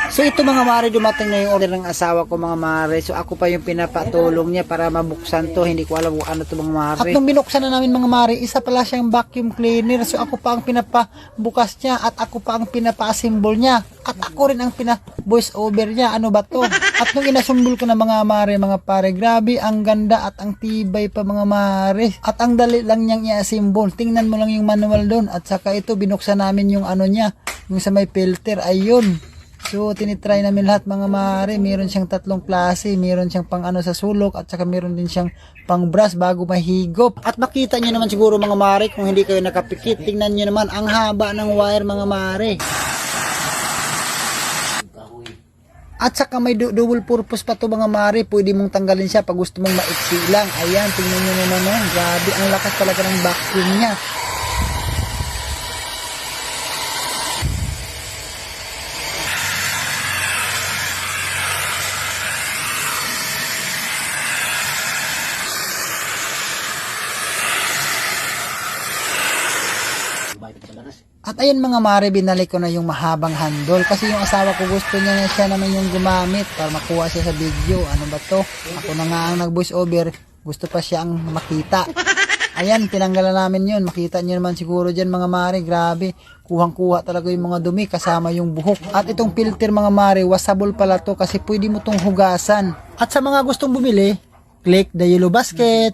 So ito mga mare, dumating na yung order ng asawa ko mga mare. So ako pa yung pinapatulong niya para mabuksan to. Hindi ko alam kung ano to mga mare. At nung binuksan na namin mga mare, isa pala siyang vacuum cleaner. So ako pa ang pinapabukas niya at ako pa ang pinapa-assemble niya. At ako rin ang pina-voice over niya. Ano ba to? At nung inasumbol ko na mga mare, mga pare, grabe ang ganda at ang tibay pa mga mare. At ang dali lang niyang i-assemble. Tingnan mo lang yung manual doon. At saka ito binuksan namin yung ano niya, yung sa may filter. Ayun. So, tinitry namin lahat mga mare. Meron siyang tatlong klase. Meron siyang pang ano sa sulok at saka meron din siyang pang brush bago mahigop. At makita nyo naman siguro mga mare kung hindi kayo nakapikit. Tingnan nyo naman ang haba ng wire mga mare. At saka may double purpose pa to mga mare. Pwede mong tanggalin siya pag gusto mong maiksi lang. Ayan, tingnan nyo naman. Grabe, ang lakas talaga ng vacuum niya. At ayun mga mare, binalik ko na yung mahabang handle kasi yung asawa ko gusto niya siya naman yung gumamit para makuha siya sa video. Ano ba to? Ako na nga ang nag voice over, gusto pa siya ang makita. Ayan, tinanggalan namin yun. Makita niyo naman siguro dyan mga mare, grabe. Kuhang-kuha talaga yung mga dumi kasama yung buhok. At itong filter mga mare, washable pala to kasi pwede mo tong hugasan. At sa mga gustong bumili, click the yellow basket.